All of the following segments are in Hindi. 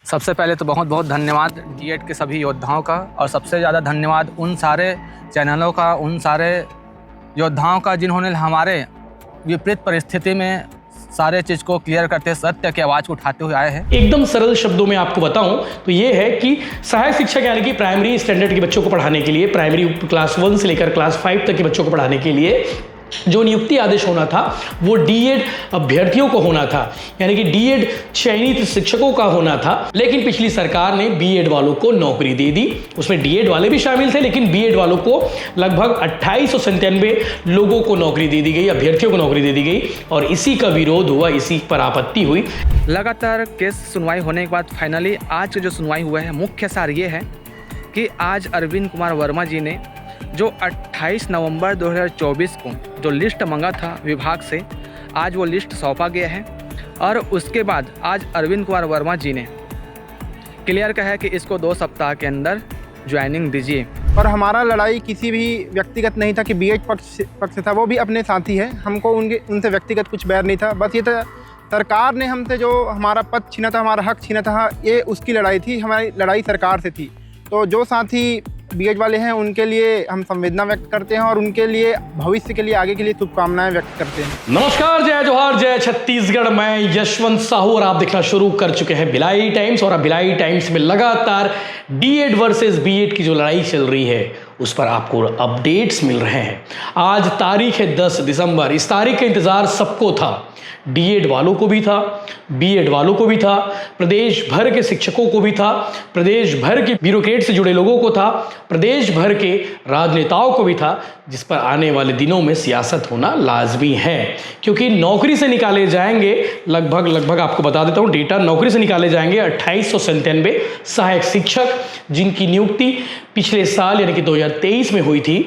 सबसे पहले तो बहुत बहुत धन्यवाद डीएड के सभी योद्धाओं का, और सबसे ज़्यादा धन्यवाद उन सारे चैनलों का, उन सारे योद्धाओं का जिन्होंने हमारे विपरीत परिस्थिति में सारे चीज़ को क्लियर करते, सत्य की आवाज़ को उठाते हुए आए हैं। एकदम सरल शब्दों में आपको बताऊं तो ये है कि सहायक शिक्षक यानी कि प्राइमरी स्टैंडर्ड के बच्चों को पढ़ाने के लिए, प्राइमरी क्लास 1 से लेकर क्लास 5 तक के बच्चों को पढ़ाने के लिए जो नियुक्ति आदेश होना था वो डीएड अभ्यर्थियों को होना था, यानी कि डीएड चयनित शिक्षकों का होना था। लेकिन पिछली सरकार ने बीएड वालों को नौकरी दे दी। उसमें डीएड वाले भी शामिल थे, लेकिन बीएड वालों को लगभग 2897 लोगों को नौकरी दे दी गई, अभ्यर्थियों को नौकरी दे दी गई, और इसी का विरोध हुआ, इसी पर आपत्ति हुई। लगातार केस सुनवाई होने के बाद फाइनली आज की जो सुनवाई हुआ है, मुख्य सार ये है कि आज अरविंद कुमार वर्मा जी ने जो 28 नवंबर 2024 को जो लिस्ट मांगा था विभाग से, आज वो लिस्ट सौंपा गया है। और उसके बाद आज अरविंद कुमार वर्मा जी ने क्लियर कहा है कि इसको 2 सप्ताह के अंदर ज्वाइनिंग दीजिए। और हमारा लड़ाई किसी भी व्यक्तिगत नहीं था कि बीएड पक्ष से था, वो भी अपने साथी है, हमको उनसे व्यक्तिगत कुछ बैर नहीं था। बस ये था सरकार ने हमसे जो हमारा पद छीना था, हमारा हक छीना था, ये उसकी लड़ाई थी, हमारी लड़ाई सरकार से थी। तो जो साथी बीएड वाले हैं उनके लिए हम संवेदना व्यक्त करते हैं और उनके लिए भविष्य के लिए, आगे के लिए शुभकामनाएं व्यक्त करते हैं। नमस्कार, जय जोहार, जय छत्तीसगढ़। मैं यशवंत साहू और आप देखना शुरू कर चुके हैं भिलाई टाइम्स। और अब भिलाई टाइम्स में लगातार डीएड वर्सेस बीएड की जो लड़ाई चल रही है उस पर आपको अपडेट्स मिल रहे हैं। आज तारीख है 10 दिसंबर। इस तारीख का इंतजार सबको था, डीएड वालों को भी था, बीएड वालों को भी था, प्रदेश भर के शिक्षकों को भी था, प्रदेश भर के ब्यूरोक्रेट से जुड़े लोगों को था, प्रदेश भर के राजनेताओं को भी था, जिस पर आने वाले दिनों में सियासत होना लाजमी है। क्योंकि नौकरी से निकाले जाएंगे लगभग आपको बता देता हूँ डेटा, नौकरी से निकाले जाएंगे 2897 सहायक शिक्षक, जिनकी नियुक्ति पिछले साल यानी कि 2023 में हुई थी।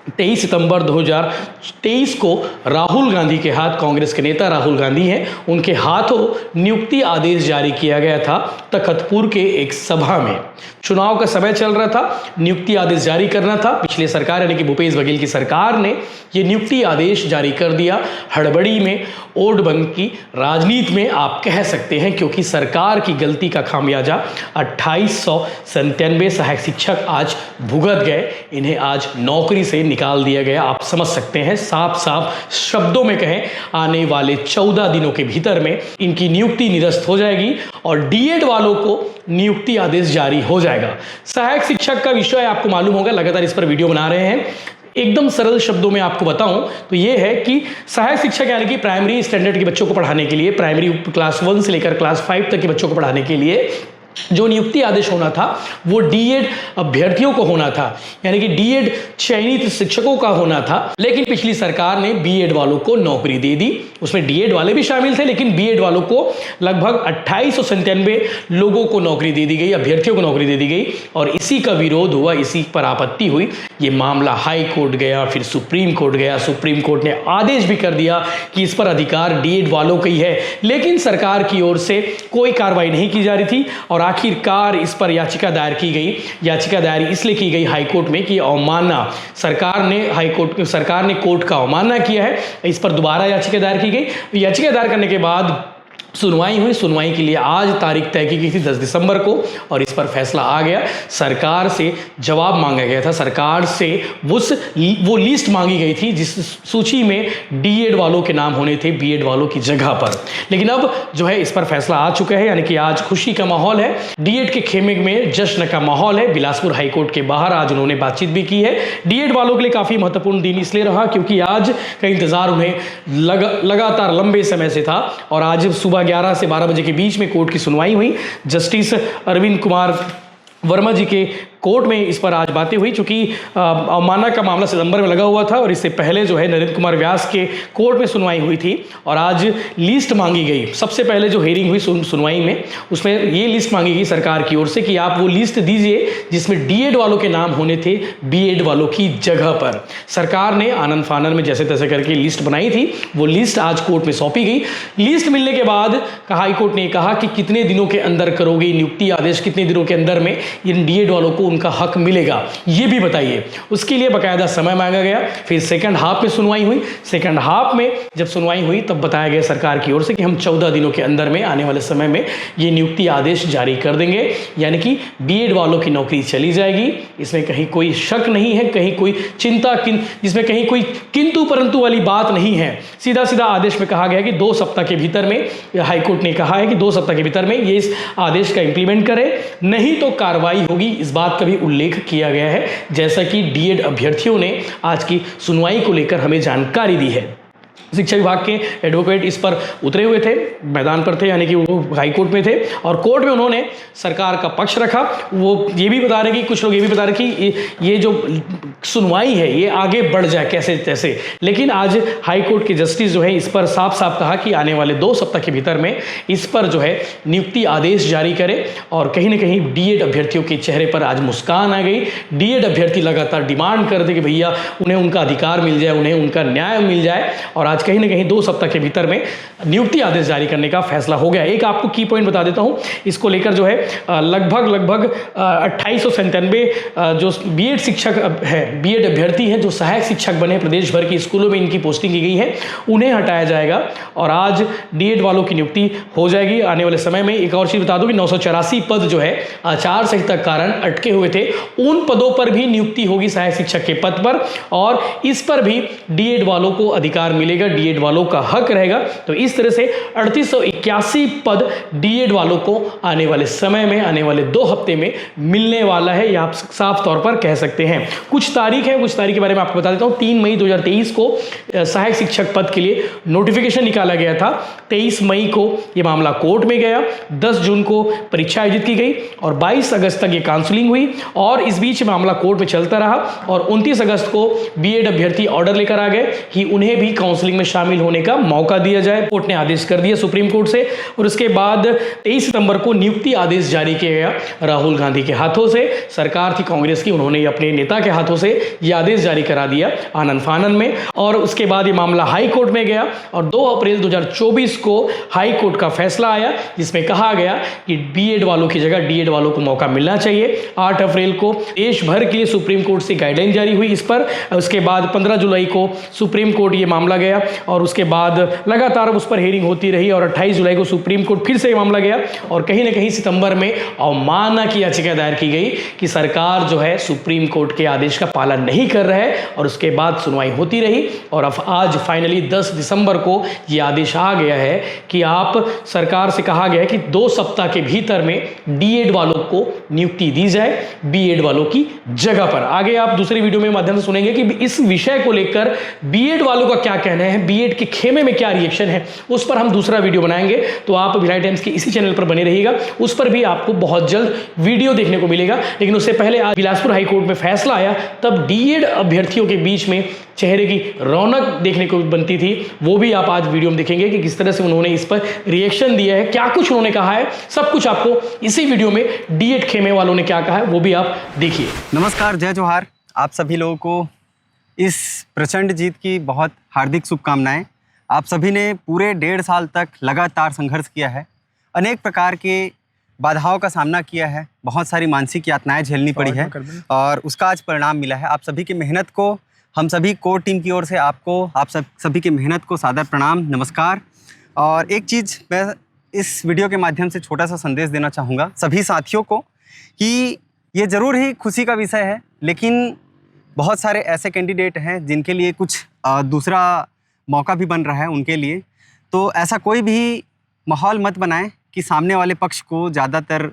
23 सितंबर 2023 को राहुल गांधी के हाथ, कांग्रेस के नेता राहुल गांधी हैं, उनके हाथों नियुक्ति आदेश जारी किया गया था तखतपुर के एक सभा में। चुनाव का समय चल रहा था, नियुक्ति आदेश जारी करना था। पिछले सरकार यानी कि भूपेश बघेल की सरकार ने ये नियुक्ति आदेश जारी कर दिया हड़बड़ी में, ओट बंग की राजनीति में आप कह सकते हैं, क्योंकि सरकार की गलती का खामियाजा 2897 सहायक शिक्षक आज भुगत गए। इन्हें आज नौकरी से निकाल दिया गया। आप समझ सकते हैं, साफ साफ शब्दों में कहें, आने वाले 14 दिनों के भीतर में इनकी नियुक्ति निरस्त हो जाएगी और डीएड वालों को नियुक्ति आदेश जारी हो जाएगा। सहायक शिक्षक का विषय आपको मालूम होगा, लगातार इस पर वीडियो बना रहे हैं। एकदम सरल शब्दों में आपको बताऊं तो ये है कि सहायक शिक्षक यानी कि प्राइमरी स्टैंडर्ड के बच्चों को पढ़ाने के लिए, प्राइमरी क्लास 1 से लेकर क्लास 5 तक के बच्चों को पढ़ाने के लिए जो नियुक्ति आदेश होना था वो डीएड अभ्यर्थियों को होना था, यानी कि डीएड चयनित शिक्षकों का होना था। लेकिन पिछली सरकार ने बीएड वालों को नौकरी दे दी। उसमें डीएड वाले भी शामिल थे, लेकिन बीएड वालों को लगभग 2897 लोगों को नौकरी दे दी गई, अभ्यर्थियों को नौकरी दे दी गई, और इसी का विरोध हुआ, इसी पर आपत्ति हुई। ये मामला हाई कोर्ट गया, फिर सुप्रीम कोर्ट गया। सुप्रीम कोर्ट ने आदेश भी कर दिया कि इस पर अधिकार डीएड वालों का ही है, लेकिन सरकार की ओर से कोई कार्रवाई नहीं की जा रही थी। और आखिरकार इस पर याचिका दायर की गई। याचिका दायर इसलिए की गई हाईकोर्ट में कि अवमानना, सरकार ने कोर्ट का अवमानना किया है। इस पर दोबारा याचिका दायर की गई। याचिका दायर करने के बाद सुनवाई हुई। सुनवाई के लिए आज तारीख तय की गई थी 10 दिसंबर को, और इस पर फैसला आ गया। सरकार से जवाब मांगा गया था, सरकार से वो लिस्ट मांगी गई थी जिस सूची में डीएड वालों के नाम होने थे बीएड वालों की जगह पर। लेकिन अब जो है इस पर फैसला आ चुका है, यानी कि आज खुशी का माहौल है, डीएड के खेमे में जश्न का माहौल है। बिलासपुर हाईकोर्ट के बाहर आज उन्होंने बातचीत भी की है। डीएड वालों के लिए काफ़ी महत्वपूर्ण दिन इसलिए रहा क्योंकि आज का इंतजार उन्हें लगातार लंबे समय से था, और आज सुबह 11 से 12 बजे के बीच में कोर्ट की सुनवाई हुई। जस्टिस अरविंद कुमार वर्मा जी के कोर्ट में इस पर आज बातें हुई, चूंकि अवमानना का मामला सितंबर में लगा हुआ था और इससे पहले जो है नरेंद्र कुमार व्यास के कोर्ट में सुनवाई हुई थी, और आज लिस्ट मांगी गई। सबसे पहले जो हेयरिंग हुई सुनवाई में, उसमें ये लिस्ट मांगी गई सरकार की ओर से कि आप वो लिस्ट दीजिए जिसमें डीएड वालों के नाम होने थे बीएड वालों की जगह पर। सरकार ने आनंद फानन में जैसे तैसे करके लिस्ट बनाई थी, वो लिस्ट आज कोर्ट में सौंपी गई। लिस्ट मिलने के बाद हाईकोर्ट ने कहा कि कितने दिनों के अंदर करोगे नियुक्ति आदेश, कितने दिनों के अंदर में इन डीएड वालों को उनका हक मिलेगा, ये भी बताइए। उसके लिए बाकायदा समय मांगा गया। फिर सेकंड हाफ में सुनवाई हुई। सेकंड हाफ में जब सुनवाई हुई तब बताया गया सरकार की ओर से कि हम 14 दिनों के अंदर में, आने वाले समय में ये नियुक्ति आदेश जारी कर देंगे, यानी कि बीएड वालों की नौकरी चली जाएगी। इसमें कहीं कोई शक नहीं है, कहीं कोई चिंता जिसमें कहीं कोई किंतु परंतु वाली बात नहीं है। सीधा सीधा आदेश में कहा गया कि 2 सप्ताह के भीतर में, हाईकोर्ट ने कहा है कि 2 सप्ताह के भीतर में ये इस आदेश का इंप्लीमेंट करे, नहीं तो कार्रवाई होगी। इस बात का भी उल्लेख किया गया है, जैसा कि डीएड अभ्यर्थियों ने आज की सुनवाई को लेकर हमें जानकारी दी है। शिक्षा विभाग के एडवोकेट इस पर उतरे हुए थे, मैदान पर थे, यानी कि वो हाई कोर्ट में थे और कोर्ट में उन्होंने सरकार का पक्ष रखा। वो ये भी बता रहे कि कुछ लोग ये भी बता रहे कि ये जो सुनवाई है ये आगे बढ़ जाए कैसे तैसे, लेकिन आज हाई कोर्ट के जस्टिस जो है इस पर साफ साफ कहा कि आने वाले 2 सप्ताह के भीतर में इस पर जो है नियुक्ति आदेश जारी करे। और कहीं ना कहीं डीएड अभ्यर्थियों के चेहरे पर आज मुस्कान आ गई। डीएड अभ्यर्थी लगातार डिमांड करते कि भैया उन्हें उनका अधिकार मिल जाए, उन्हें उनका न्याय मिल जाए, और आज कहीं ना कहीं 2 सप्ताह के भीतर में नियुक्ति आदेश जारी करने का फैसला हो गया। एक आपको की पॉइंट बता देता हूं, इसको लेकर जो है लगभग 2897 जो बीएड शिक्षक है, बीएड अभ्यर्थी हैं जो सहायक शिक्षक बने प्रदेश भर की स्कूलों में इनकी पोस्टिंग की गई है, उन्हें हटाया जाएगा और आज डीएड वालों की नियुक्ति हो जाएगी आने वाले समय में। एक और चीज बता दूं कि 984 पद जो है आचार संहिता के कारण अटके हुए थे, उन पदों पर भी नियुक्ति होगी सहायक शिक्षक के पद पर, और इस पर भी डीएड वालों को अधिकार मिलेगा, डीएड वालों का हक रहेगा। तो इस तरह से 3881 पद डीएड वालों को आने वाले समय में, आने वाले 2 हफ्ते में मिलने वाला है, यह आप साफ तौर पर कह सकते हैं। कुछ तारीख है, कुछ तारीख के बारे में आपको बता देता हूं। 3 मई 2023 को सहायक शिक्षक पद के लिए नोटिफिकेशन निकाला गया था। 23 मई को यह मामला कोर्ट में गया, 10 जून को परीक्षा आयोजित की गई और 22 अगस्त तक ये काउंसलिंग हुई और इस बीच मामला कोर्ट में चलता रहा और 29 अगस्त को बीएड अभ्यर्थी ऑर्डर लेकर आ गए कि उन्हें भी काउंसलिंग में शामिल होने का मौका दिया जाए। कोर्ट ने आदेश कर दिया सुप्रीम कोर्ट से और उसके बाद 23 सितंबर को नियुक्ति आदेश जारी किया गया राहुल गांधी के हाथों से। सरकार थी कांग्रेस की, उन्होंने अपने नेता के हाथों से यह आदेश जारी करा दिया आनन फानन में, और उसके बाद ये मामला हाई कोर्ट में गया और 2 अप्रैल 2024 को हाई कोर्ट का फैसला आया जिसमें कहा गया कि बीएड वालों की जगह डीएड वालों को मौका मिलना चाहिए। 8 अप्रैल को देश भर के लिए सुप्रीम कोर्ट से गाइडलाइन जारी हुई इस पर। उसके बाद 15 जुलाई को सुप्रीम कोर्ट ये मामला गया और उसके बाद लगातार उस पर हेयरिंग होती रही और 28 जुलाई को सुप्रीम कोर्ट फिर से मामला गया और कहीं ना कहीं सितंबर में अवमानना की याचिका दायर की गई कि सरकार जो है सुप्रीम कोर्ट के आदेश का पालन नहीं कर रहा है, और उसके बाद सुनवाई होती रही और अब आज फाइनली 10 दिसंबर को यह आदेश आ गया है कि आप, सरकार से कहा गया है कि 2 सप्ताह के भीतर में डीएड वालों को नियुक्ति दी जाए बीएड वालों की जगह पर। आगे आप दूसरी वीडियो में माध्यम से सुनेंगे कि इस विषय को लेकर बीएड वालों का क्या कहना है, बीएड के खेमे में क्या रिएक्शन है, उस पर हम दूसरा वीडियो बनाएंगे। तो आप भिलाई टाइम्स के इसी चैनल पर बने रहिएगा, उस पर भी आपको बहुत जल्द वीडियो देखने को मिलेगा। लेकिन उससे पहले आज बिलासपुर हाई कोर्ट में फैसला आया, तब डीएड अभ्यर्थियों के बीच में चेहरे की रौनक देखने को बनती थी, वो भी आप आज वीडियो में देखेंगे कि किस तरह से उन्होंने इस पर रिएक्शन दिया है, क्या कुछ उन्होंने कहा है, सब कुछ आपको इसी वीडियो में डीएड खेमे वालों ने क्या कहा है वो भी आप देखिए। नमस्कार, जय जोहार। आप सभी लोगों को इस प्रचंड जीत की बहुत हार्दिक शुभकामनाएं। आप सभी ने पूरे 1.5 साल तक लगातार संघर्ष किया है, अनेक प्रकार के बाधाओं का सामना किया है, बहुत सारी मानसिक यातनाएं झेलनी पड़ी है और उसका आज परिणाम मिला है। आप सभी की मेहनत को, हम सभी कोर टीम की ओर से आपको, आप सभी की मेहनत को सादर प्रणाम, नमस्कार। और एक चीज़ मैं इस वीडियो के माध्यम से छोटा सा संदेश देना चाहूँगा सभी साथियों को कि ये ज़रूर ही खुशी का विषय है, लेकिन बहुत सारे ऐसे कैंडिडेट हैं जिनके लिए कुछ दूसरा मौका भी बन रहा है उनके लिए। तो ऐसा कोई भी माहौल मत बनाएं कि सामने वाले पक्ष को ज़्यादातर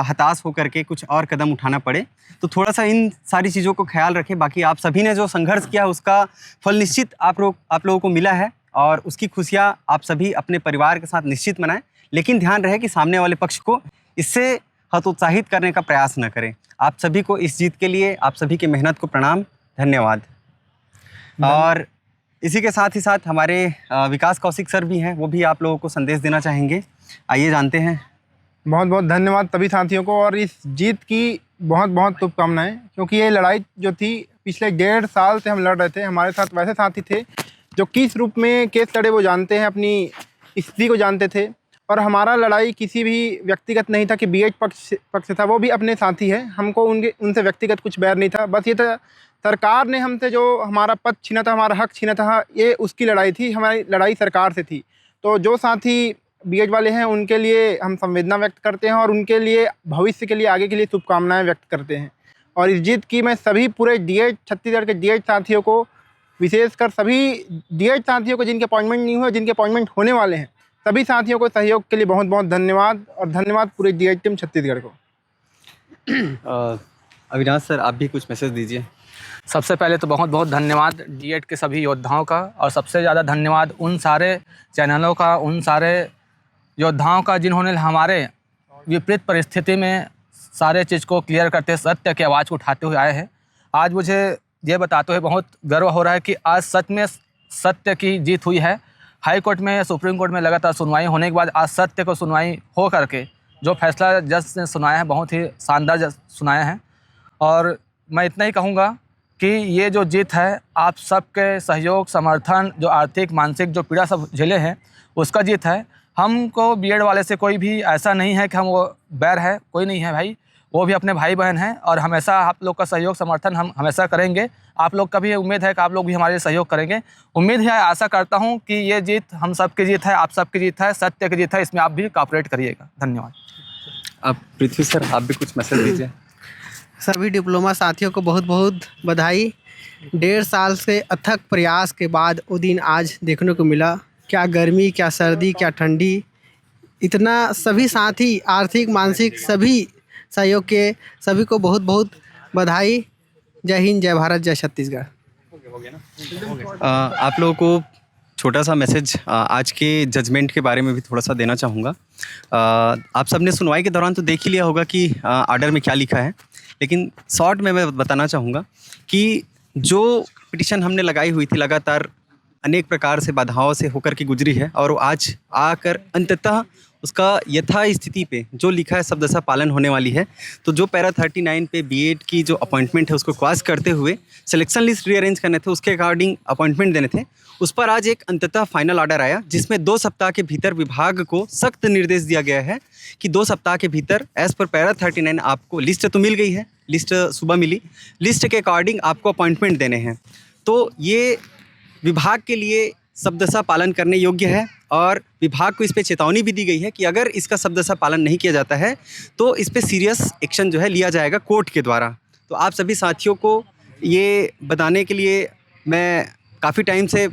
हताश होकर के कुछ और कदम उठाना पड़े। तो थोड़ा सा इन सारी चीज़ों को ख्याल रखें। बाकी आप सभी ने जो संघर्ष किया उसका फल निश्चित आप लोगों को मिला है और उसकी खुशियाँ आप सभी अपने परिवार के साथ निश्चित मनाएं। लेकिन ध्यान रहे कि सामने वाले पक्ष को इससे हतोत्साहित करने का प्रयास न करें। आप सभी को इस जीत के लिए आप सभी की मेहनत को प्रणाम, धन्यवाद। और इसी के साथ ही साथ हमारे विकास कौशिक सर भी हैं, वो भी आप लोगों को संदेश देना चाहेंगे। आइए जानते हैं। बहुत बहुत धन्यवाद सभी साथियों को और इस जीत की बहुत बहुत शुभकामनाएं, क्योंकि ये लड़ाई जो थी पिछले 1.5 साल से हम लड़ रहे थे। हमारे साथ वैसे साथी थे जो किस रूप में केस लड़े वो जानते हैं, अपनी स्थिति को जानते थे पर हमारा लड़ाई किसी भी व्यक्तिगत नहीं था कि बीएड पक्ष से था, वो भी अपने साथी है, हमको उनसे व्यक्तिगत कुछ बैर नहीं था। बस ये था सरकार ने हमसे जो हमारा पद छीना था, हमारा हक छीना था, ये उसकी लड़ाई थी, हमारी लड़ाई सरकार से थी। तो जो साथी बीएड वाले हैं उनके लिए हम संवेदना व्यक्त करते हैं और उनके लिए भविष्य के लिए, आगे के लिए शुभकामनाएं व्यक्त करते हैं। और इस जीत की मैं सभी पूरे डीएड छत्तीसगढ़ के डीएड साथियों को, विशेषकर सभी डीएड साथियों को जिनके अपॉइंटमेंट नहीं हुए, जिनके अपॉइंटमेंट होने वाले हैं, सभी साथियों को सहयोग के लिए बहुत बहुत धन्यवाद। और धन्यवाद पूरे डीएड टीम छत्तीसगढ़ को। अविनाश सर, आप भी कुछ मैसेज दीजिए। सबसे पहले तो बहुत बहुत धन्यवाद डीएड के सभी योद्धाओं का, और सबसे ज़्यादा धन्यवाद उन सारे चैनलों का, उन सारे योद्धाओं का जिन्होंने हमारे विपरीत परिस्थिति में सारे चीज़ को क्लियर करते, सत्य की आवाज़ को उठाते हुए आए हैं। आज मुझे ये बताते हुए बहुत गर्व हो रहा है कि आज सच में सत्य की जीत हुई है। हाई कोर्ट में, सुप्रीम कोर्ट में लगातार सुनवाई होने के बाद आज सत्य को सुनवाई हो करके जो फैसला जज ने सुनाया है, बहुत ही शानदार सुनाया है। और मैं इतना ही कहूँगा कि ये जो जीत है आप सबके सहयोग, समर्थन, जो आर्थिक मानसिक जो पीड़ा सब झेले हैं उसका जीत है। हमको बीएड वाले से कोई भी ऐसा नहीं है कि हम वो बैर है, कोई नहीं है भाई, वो भी अपने भाई बहन हैं और हमेशा आप लोग का सहयोग समर्थन हम हमेशा करेंगे। आप लोग का भी उम्मीद है कि आप लोग भी हमारे सहयोग करेंगे। उम्मीद है, आशा करता हूँ कि ये जीत हम सबकी जीत है, आप सबकी जीत है, सत्य की जीत है, इसमें आप भी कॉपरेट करिएगा। धन्यवाद। अब पृथ्वी सर, आप भी कुछ मैसेज दीजिए। सभी डिप्लोमा साथियों को बहुत बहुत बधाई। 1.5 साल से अथक प्रयास के बाद वो दिन आज देखने को मिला। क्या गर्मी, क्या सर्दी, क्या ठंडी, इतना सभी साथी, आर्थिक मानसिक सभी सहयोग के सभी को बहुत बहुत बधाई। जय हिंद, जय भारत, जय छत्तीसगढ़। आप लोगों को छोटा सा मैसेज आज के जजमेंट के बारे में भी थोड़ा सा देना चाहूँगा। आप सबने सुनवाई के दौरान तो देख ही लिया होगा कि आर्डर में क्या लिखा है, लेकिन शॉर्ट में मैं बताना चाहूँगा कि जो पिटीशन हमने लगाई हुई थी लगातार अनेक प्रकार से बाधाओं से होकर के गुजरी है, और आज आकर अंततः उसका यथा स्थिति पे जो लिखा है शब्दशः पालन होने वाली है। तो जो पैरा 39 पे बीएड की जो अपॉइंटमेंट है उसको क्रॉस करते हुए सिलेक्शन लिस्ट रीअरेंज करने थे, उसके अकॉर्डिंग अपॉइंटमेंट देने थे, उस पर आज एक अंततः फाइनल ऑर्डर आया, जिसमें 2 सप्ताह के भीतर विभाग को सख्त निर्देश दिया गया है कि 2 सप्ताह के भीतर एज़ पर पैरा 39 आपको लिस्ट तो मिल गई है, लिस्ट सुबह मिली, लिस्ट के अकॉर्डिंग आपको अपॉइंटमेंट देने हैं। तो ये विभाग के लिए शब्दशः पालन करने योग्य है, और विभाग को इस पे चेतावनी भी दी गई है कि अगर इसका शब्दशः पालन नहीं किया जाता है तो इस पे सीरियस एक्शन जो है लिया जाएगा कोर्ट के द्वारा। तो आप सभी साथियों को ये बताने के लिए मैं काफ़ी टाइम से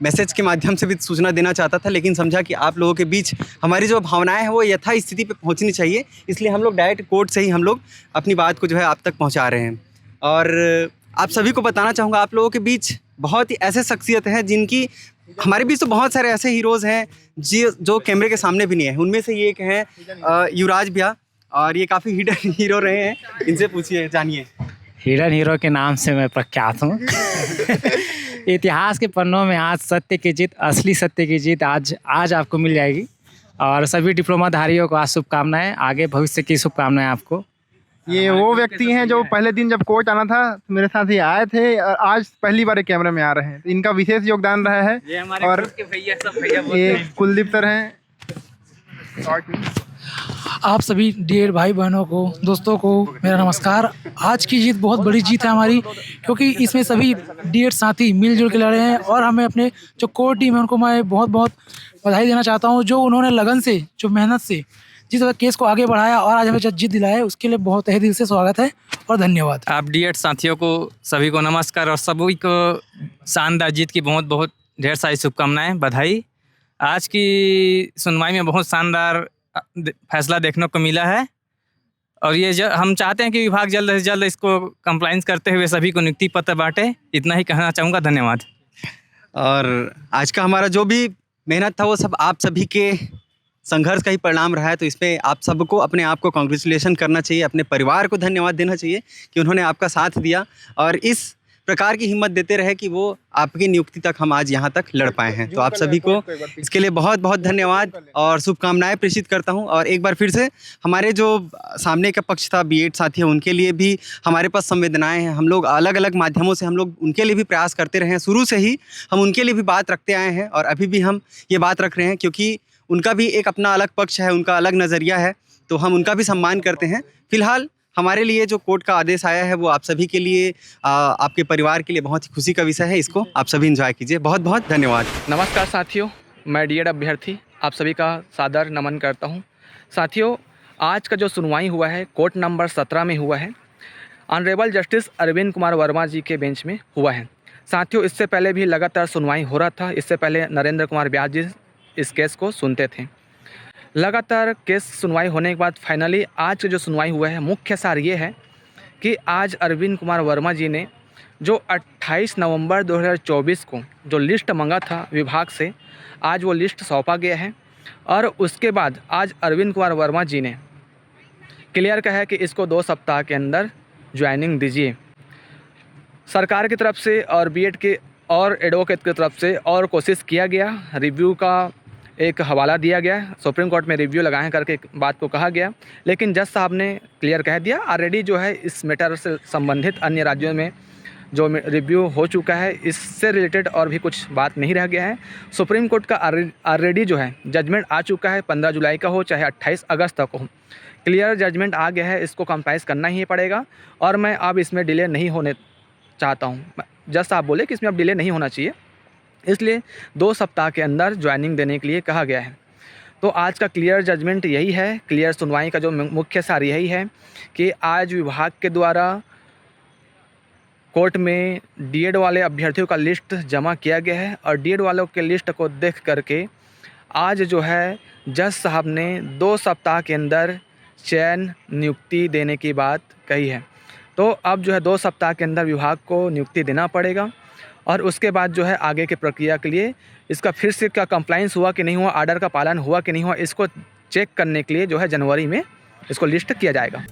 मैसेज के माध्यम से भी सूचना देना चाहता था, लेकिन समझा कि आप लोगों के बीच हमारी जो भावनाएं हैं वो यथा स्थिति पे पहुंचनी चाहिए, इसलिए हम लोग डायरेक्ट कोर्ट से ही हम लोग अपनी बात को जो है आप तक पहुंचा रहे हैं। और आप सभी को बताना चाहूँगा, आप लोगों के बीच बहुत ही ऐसे शख्सियत हैं जिनकी, हमारे बीच तो बहुत सारे ऐसे हीरोज़ हैं जो कैमरे के सामने भी नहीं है। उनमें से ये एक हैं युवराज भैया, और ये काफ़ी हिडन हीरो रहे हैं, इनसे पूछिए, जानिए। हिडन हीरो के नाम से मैं प्रख्यात हूँ। इतिहास के पन्नों में आज सत्य की जीत, असली सत्य की जीत आज आपको मिल जाएगी। और सभी डिप्लोमाधारियों को आज शुभकामनाएं, आगे भविष्य की शुभकामनाएं आपको। ये वो व्यक्ति हैं जो पहले दिन जब कोर्ट आना था तो मेरे साथ ही आए थे, और आज पहली बार कैमरे में आ रहे हैं। तो इनका विशेष योगदान रहा है। ये हमारे और भैया, सब भैया ये कुलदीप सर हैं। आप सभी डीएड भाई बहनों को, दोस्तों को मेरा नमस्कार। आज की जीत बहुत बड़ी जीत है हमारी, क्योंकि इसमें सभी डीएड साथी मिलजुल के लड़े हैं, और हमें अपने जो कोर टीम है उनको मैं बहुत बहुत बधाई देना चाहता हूं, जो उन्होंने लगन से, जो मेहनत से जिस तरह केस को आगे बढ़ाया और आज हमें जीत दिलाया, उसके लिए बहुत तहे दिल से स्वागत है और धन्यवाद। आप डीएड साथियों को सभी को नमस्कार, और सभी को शानदार जीत की बहुत बहुत ढेर सारी शुभकामनाएं, बधाई। आज की सुनवाई में बहुत शानदार फैसला देखने को मिला है, और ये हम चाहते हैं कि विभाग जल्द से जल्द इसको कंप्लाइंस करते हुए सभी को नियुक्ति पत्र बांटे। इतना ही कहना चाहूँगा, धन्यवाद। और आज का हमारा जो भी मेहनत था वो सब आप सभी के संघर्ष का ही परिणाम रहा है, तो इसमें आप सबको अपने आप को कांग्रेचुलेशन करना चाहिए, अपने परिवार को धन्यवाद देना चाहिए कि उन्होंने आपका साथ दिया और इस प्रकार की हिम्मत देते रहे कि वो आपकी नियुक्ति तक हम आज यहाँ तक लड़ पाए हैं। तो आप सभी को इसके लिए बहुत बहुत धन्यवाद और शुभकामनाएं प्रेषित करता हूँ। और एक बार फिर से हमारे जो सामने का पक्ष था बीएड साथी, उनके लिए भी हमारे पास संवेदनाएं हैं। हम लोग अलग अलग माध्यमों से हम लोग उनके लिए भी प्रयास करते रहे हैं, शुरू से ही हम उनके लिए भी बात रखते आए हैं और अभी भी हम ये बात रख रहे हैं, क्योंकि उनका भी एक अपना अलग पक्ष है, उनका अलग नज़रिया है, तो हम उनका भी सम्मान करते हैं। फिलहाल हमारे लिए जो कोर्ट का आदेश आया है वो आप सभी के लिए, आपके परिवार के लिए बहुत ही खुशी का विषय है। इसको आप सभी एंजॉय कीजिए। बहुत बहुत धन्यवाद। नमस्कार साथियों, मैं डीएड अभ्यर्थी आप सभी का सादर नमन करता हूं। साथियों, आज का जो सुनवाई हुआ है कोर्ट नंबर 17 में हुआ है, ऑनरेबल जस्टिस अरविंद कुमार वर्मा जी के बेंच में हुआ है। साथियों, इससे पहले भी लगातार सुनवाई हो रहा था। इससे पहले नरेंद्र कुमार व्यास जी इस केस को सुनते थे। लगातार केस सुनवाई होने के बाद फाइनली आज जो सुनवाई हुआ है, मुख्य सार ये है कि आज अरविंद कुमार वर्मा जी ने जो 28 नवंबर 2024 को जो लिस्ट मांगा था विभाग से, आज वो लिस्ट सौंपा गया है। और उसके बाद आज अरविंद कुमार वर्मा जी ने क्लियर कहा है कि इसको 2 सप्ताह के अंदर ज्वाइनिंग दीजिए। सरकार की तरफ से और बीएड के और एडवोकेट की तरफ से और कोशिश किया गया, रिव्यू का एक हवाला दिया गया, सुप्रीम कोर्ट में रिव्यू लगाएं करके बात को कहा गया, लेकिन जज साहब ने क्लियर कह दिया ऑलरेडी जो है इस मैटर से संबंधित अन्य राज्यों में जो रिव्यू हो चुका है, इससे रिलेटेड और भी कुछ बात नहीं रह गया है। सुप्रीम कोर्ट का ऑलरेडी जो है जजमेंट आ चुका है, 15 जुलाई का हो चाहे 28 अगस्त तक हो, क्लियर जजमेंट आ गया है। इसको कंप्लाइज करना ही पड़ेगा और मैं अब इसमें डिले नहीं होने चाहता हूँ। जज साहब बोले कि इसमें अब डिले नहीं होना चाहिए, इसलिए 2 सप्ताह के अंदर ज्वाइनिंग देने के लिए कहा गया है। तो आज का क्लियर जजमेंट यही है, क्लियर सुनवाई का जो मुख्य सार यही है कि आज विभाग के द्वारा कोर्ट में डीएड वाले अभ्यर्थियों का लिस्ट जमा किया गया है और डीएड वालों के लिस्ट को देख करके आज जो है जज साहब ने 2 सप्ताह के अंदर चयन नियुक्ति देने की बात कही है। तो अब जो है 2 सप्ताह के अंदर विभाग को नियुक्ति देना पड़ेगा और उसके बाद जो है आगे की प्रक्रिया के लिए इसका फिर से क्या कंप्लाइंस हुआ कि नहीं हुआ, आर्डर का पालन हुआ कि नहीं हुआ, इसको चेक करने के लिए जो है जनवरी में इसको लिस्ट किया जाएगा।